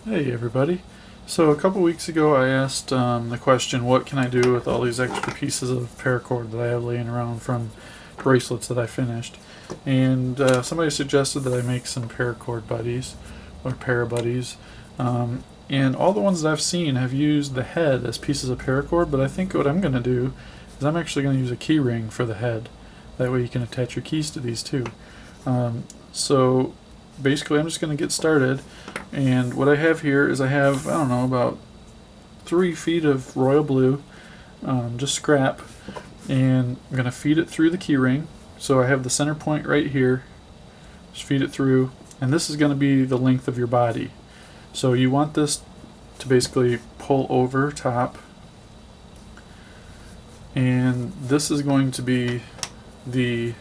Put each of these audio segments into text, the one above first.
Hey everybody. So a couple weeks ago I asked the question, what can I do with all these extra pieces of paracord that I have laying around from bracelets that I finished? And somebody suggested that I make some paracord buddies, or para buddies. And all the ones that I've seen have used the head as pieces of paracord, but I think what I'm going to do is I'm actually going to use a key ring for the head. That way you can attach your keys to these too. So basically I'm just going to get started, and what I have here is I have, I don't know, about 3 feet of royal blue, just scrap, and I'm going to feed it through the key ring. So I have the center point right here, just feed it through, and this is going to be the length of your body. So you want this to basically pull over top, and this is going to be the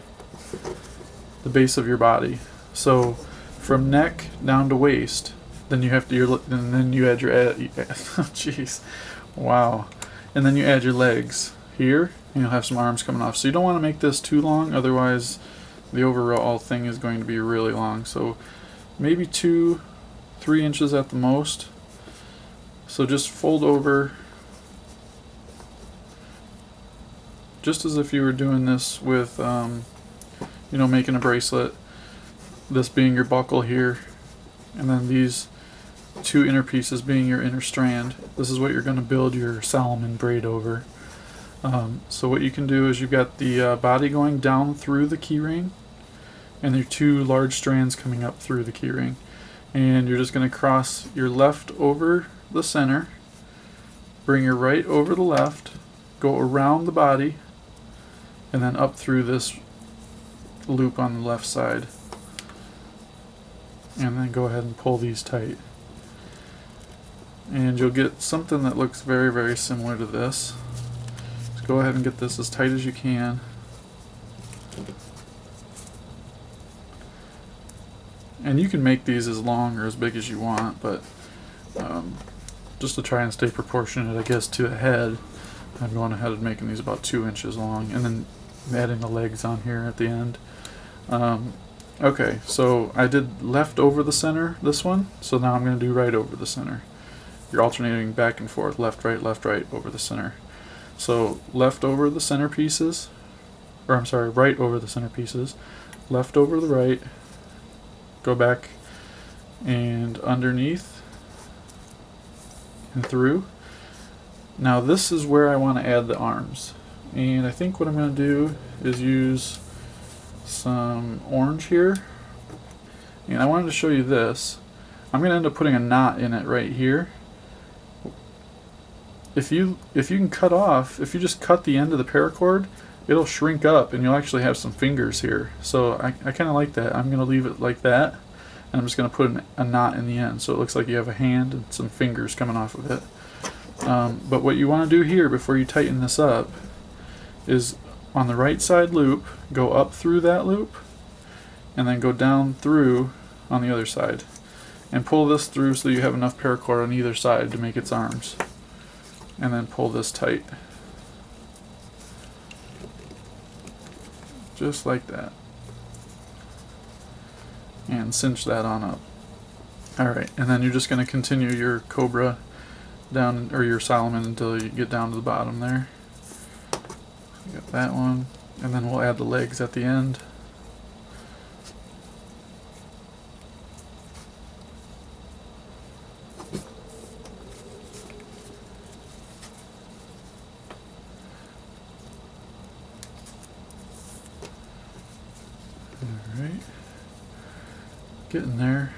base of your body. So from neck down to waist, then you have to and then you add your oh jeez, wow, and then you add your legs here, and you'll have some arms coming off. So you don't want to make this too long, otherwise the overall thing is going to be really long. So maybe 2-3 inches at the most. So just fold over, just as if you were doing this with making a bracelet, this being your buckle here, and then these 2 inner pieces being your inner strand. This is what you're going to build your Solomon braid over. So what you can do is you've got the body going down through the key ring, and your 2 large strands coming up through the key ring, and you're just going to cross your left over the center, bring your right over the left, go around the body, and then up through this loop on the left side, and then go ahead and pull these tight, and you'll get something that looks very, very similar to this. Just go ahead and get this as tight as you can, and you can make these as long or as big as you want, but just to try and stay proportionate, I guess, to the head, I'm going ahead and making these about 2 inches long, and then adding the legs on here at the end. Okay, so I did left over the center, this one, so now I'm going to do right over the center. You're alternating back and forth, left, right, over the center. So left over the center pieces, or I'm sorry, right over the center pieces, left over the right, go back and underneath and through. Now this is where I want to add the arms, and I think what I'm going to do is use some orange here, and I wanted to show you this. I'm going to end up putting a knot in it right here. If you can cut off, if you just cut the end of the paracord, it'll shrink up and you'll actually have some fingers here. So I kind of like that. I'm going to leave it like that, and I'm just going to put a knot in the end so it looks like you have a hand and some fingers coming off of it. But what you want to do here before you tighten this up is on the right side loop, go up through that loop, and then go down through on the other side, and pull this through so you have enough paracord on either side to make its arms, and then pull this tight, just like that, and cinch that on up. Alright, and then you're just going to continue your cobra down, or your Solomon, until you get down to the bottom there. Got that one, and then we'll add the legs at the end. Alright, getting there.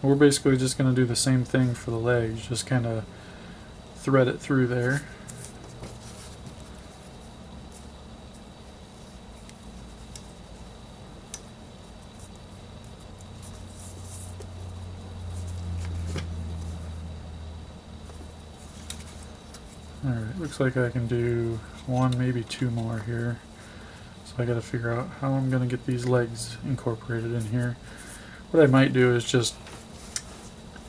We're basically just going to do the same thing for the legs, just kind of thread it through there. Alright, looks like I can do 1, maybe 2 more here. So I gotta figure out how I'm gonna get these legs incorporated in here. What I might do is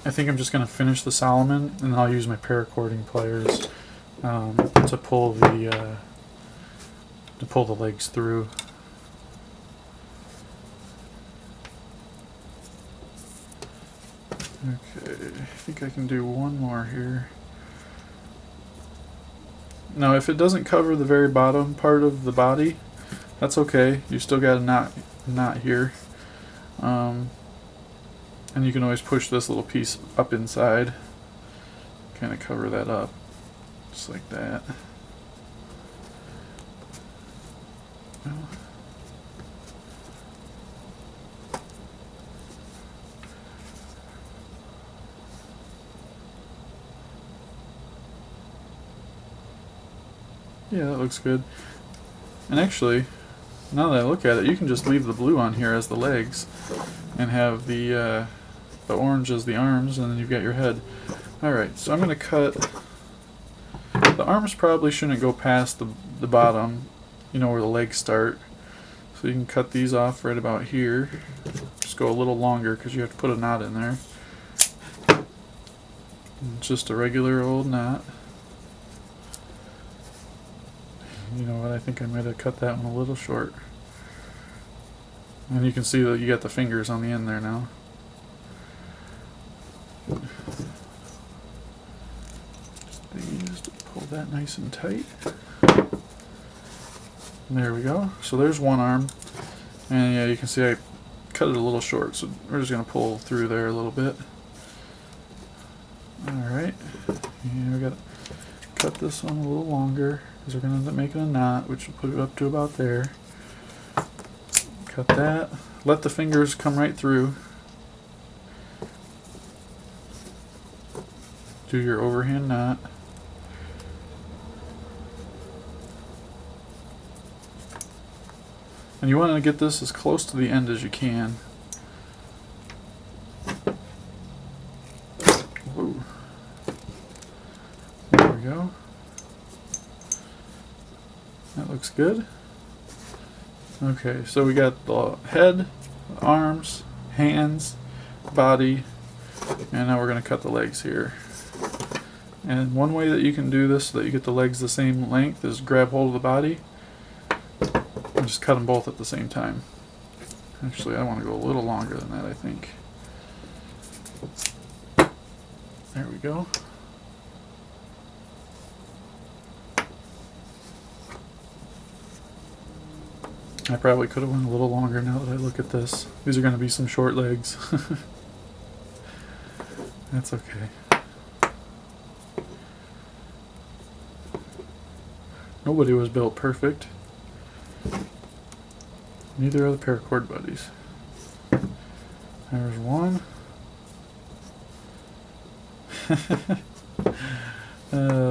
I think I'm just gonna finish the Solomon, and then I'll use my paracording pliers to pull the legs through. Okay, I think I can do one more here. Now if it doesn't cover the very bottom part of the body, that's okay. You still got a knot here. And you can always push this little piece up inside, kind of cover that up, just like that. Yeah, that looks good. And actually, now that I look at it, you can just leave the blue on here as the legs and have the orange as the arms, and then you've got your head. Alright, so I'm going to cut. The arms probably shouldn't go past the bottom, you know, where the legs start. So you can cut these off right about here. Just go a little longer because you have to put a knot in there. Just a regular old knot. You know what, I think I might have cut that one a little short. And you can see that you got the fingers on the end there now. Just these to pull that nice and tight. There we go. So there's one arm. And yeah, you can see I cut it a little short, so we're just going to pull through there a little bit. Alright. And we got to cut this one a little longer, because we're going to end up making a knot, which will put it up to about there. Cut that. Let the fingers come right through. Do your overhand knot. And you want to get this as close to the end as you can. Whoa. There we go. That looks good. Okay, so we got the head, the arms, hands, body, and now we're going to cut the legs here. And one way that you can do this so that you get the legs the same length is grab hold of the body and just cut them both at the same time. Actually, I want to go a little longer than that, I think. There we go. I probably could have went a little longer now that I look at this. These are going to be some short legs. That's okay. Nobody was built perfect. Neither are the Paracord buddies. There's one.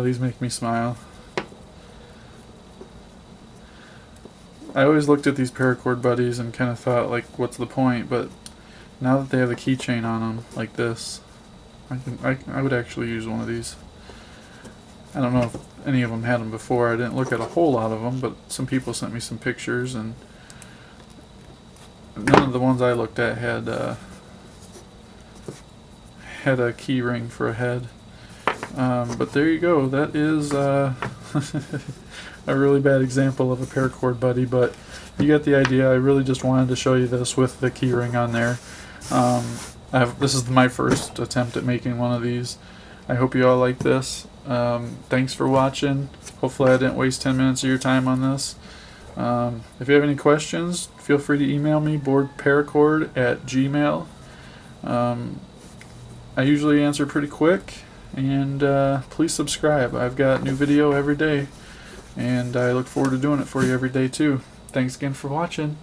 These make me smile. I always looked at these Paracord buddies and kind of thought, like, what's the point? But now that they have a keychain on them, like this, I would actually use one of these. I don't know if any of them had them before. I didn't look at a whole lot of them, but some people sent me some pictures, and none of the ones I looked at had a key ring for a head. But there you go. That is a really bad example of a Paracord buddy, but you get the idea. I really just wanted to show you this with the key ring on there. This is my first attempt at making one of these. I hope you all like this. Thanks for watching. Hopefully I didn't waste 10 minutes of your time on this. If you have any questions, feel free to email me, BoredParacord@gmail. I usually answer pretty quick, and please subscribe. I've got new video every day, and I look forward to doing it for you every day too. Thanks again for watching.